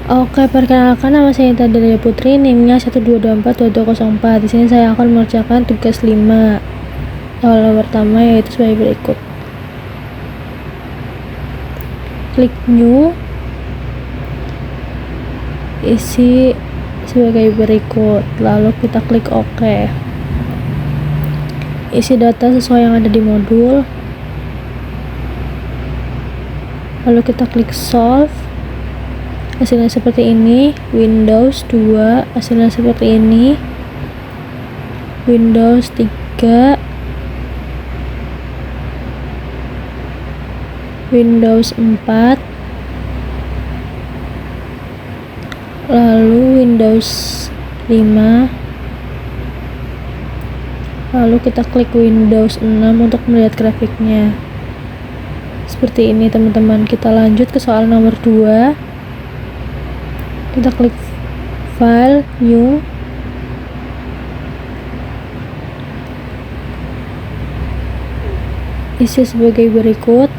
Oke, perkenalkan nama saya Intan Delia Putri, NIM-nya 1224204. Di sini saya akan mengerjakan tugas 5. Soal pertama yaitu sebagai berikut. Klik new, isi sebagai berikut, lalu kita klik OK. Isi data sesuai yang ada di modul, lalu kita klik solve. Hasilnya seperti ini. Windows 2 hasilnya seperti ini. Windows 3, Windows 4, lalu Windows 5, lalu kita klik Windows 6 untuk melihat grafiknya. Seperti ini teman-teman. Kita lanjut ke soal nomor 2. Kita klik file, new, isi sebagai berikut,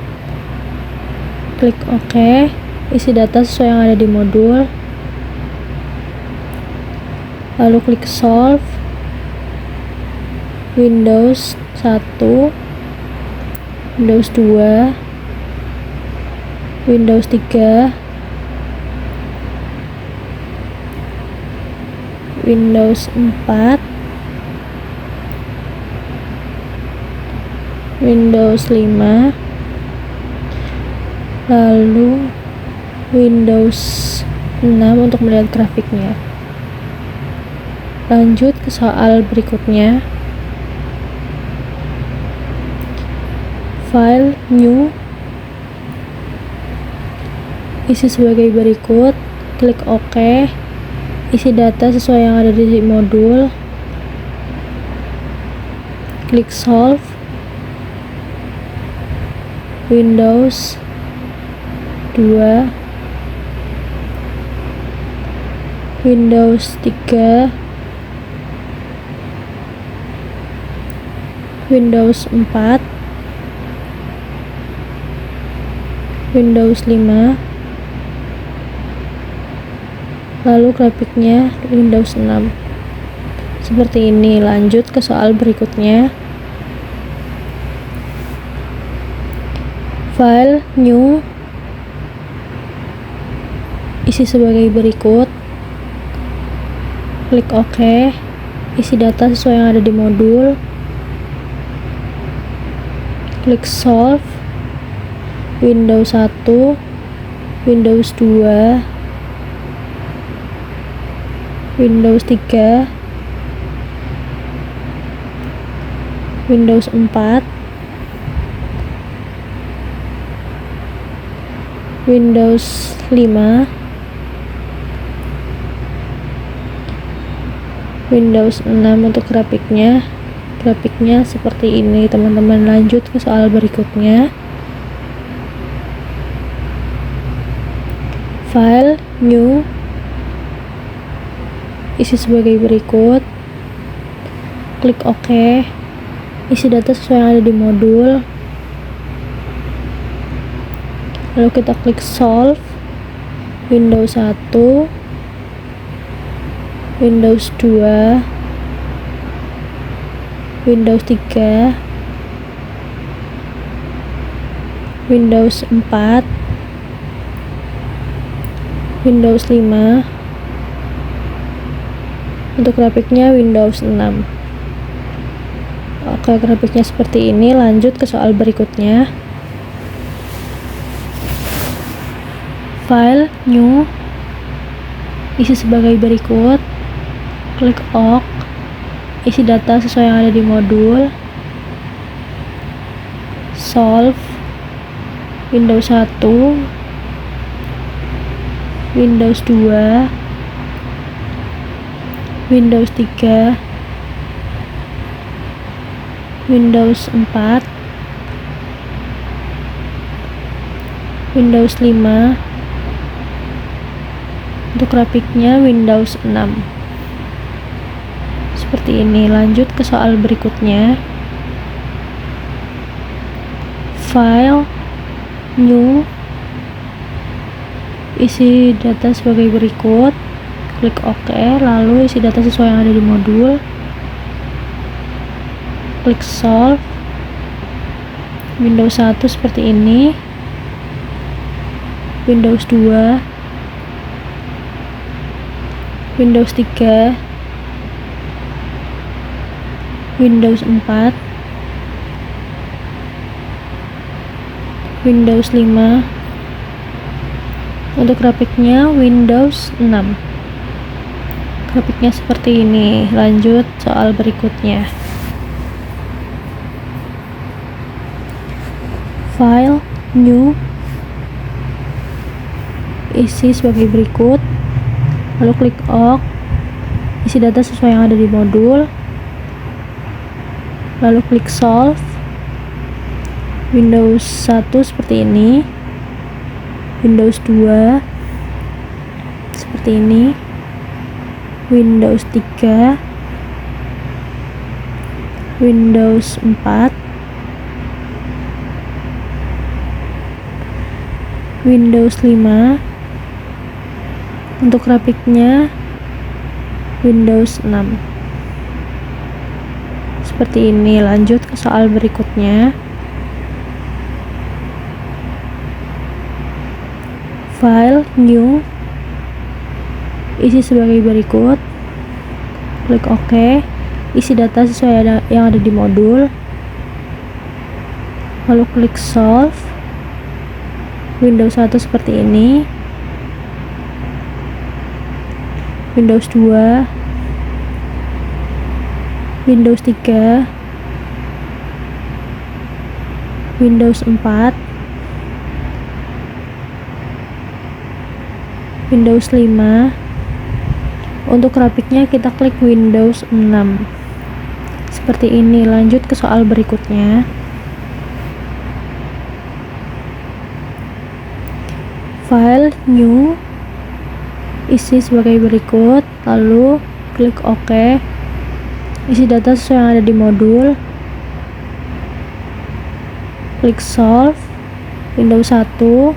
klik OK. Isi data sesuai yang ada di modul, lalu klik solve. Windows 1, Windows 2, Windows 3, Windows 4, Windows 5, lalu Windows 6 untuk melihat grafiknya. Lanjut ke soal berikutnya. File, new, isi sebagai berikut, klik OK. Isi data sesuai yang ada di modul, klik solve. Windows 2, Windows 3, Windows 4, Windows 5, lalu grafiknya Windows 6 seperti ini. Lanjut ke soal berikutnya. File, new, isi sebagai berikut, klik OK. Isi data sesuai yang ada di modul, klik solve. Windows 1, Windows 2, Windows 3, Windows 4, Windows 5, Windows 6 untuk grafiknya. Grafiknya seperti ini teman-teman. Lanjut ke soal berikutnya. File, new, isi sebagai berikut, klik OK. Isi data sesuai yang ada di modul, lalu kita klik solve. Windows 1, Windows 2, Windows 3, Windows 4, Windows 5, untuk grafiknya Windows 6. Oke, grafiknya seperti ini. Lanjut ke soal berikutnya. File, new, isi sebagai berikut, klik OK. Isi data sesuai yang ada di modul, solve. Windows 1, Windows 2, Windows 3, Windows 4, Windows 5, untuk grafiknya Windows 6 seperti ini. Lanjut ke soal berikutnya. File, new, isi data sebagai berikut, klik OK, lalu isi data sesuai yang ada di modul, klik solve. Windows 1 seperti ini, Windows 2, Windows 3, Windows 4, Windows 5. Untuk grafiknya Windows 6. Grafiknya seperti ini. Lanjut soal berikutnya. File, New, isi sebagai berikut, lalu klik OK, isi data sesuai yang ada di modul, lalu klik Solve. Windows 1 seperti ini, Windows 2 seperti ini, Windows 3, Windows 4, Windows 5. Untuk grafiknya Windows 6 seperti ini. Lanjut ke soal berikutnya. File, New, isi sebagai berikut, klik OK, isi data sesuai yang ada di modul, lalu klik Solve. Windows 1 seperti ini, Windows 2, Windows 3, Windows 4, Windows 5. Untuk grafiknya kita klik Windows 6 seperti ini. Lanjut ke soal berikutnya. File, New, isi sebagai berikut, lalu klik OK, isi data sesuai yang ada di modul, klik Solve. Windows 1,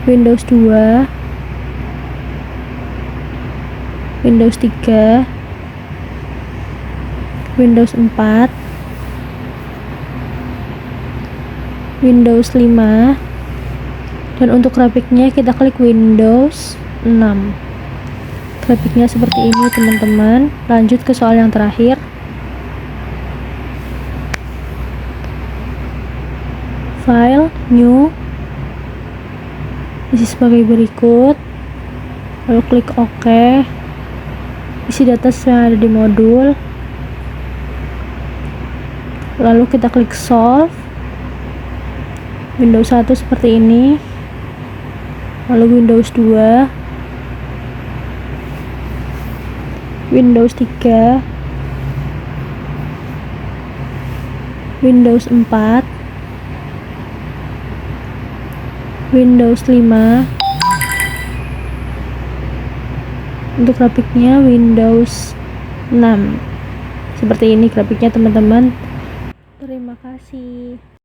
Windows 2, Windows 3, Windows 4, Windows 5. Dan untuk grafiknya kita klik Windows 6. Grafiknya seperti ini teman-teman. Lanjut ke soal yang terakhir. File, New, isi sebagai berikut, lalu klik OK, isi data yang ada di modul, lalu kita klik Solve. Windows 1 seperti ini, lalu Windows 2, Windows 3, Windows 4, Windows 5. Untuk grafiknya Windows 6 seperti ini grafiknya teman-teman. Terima kasih.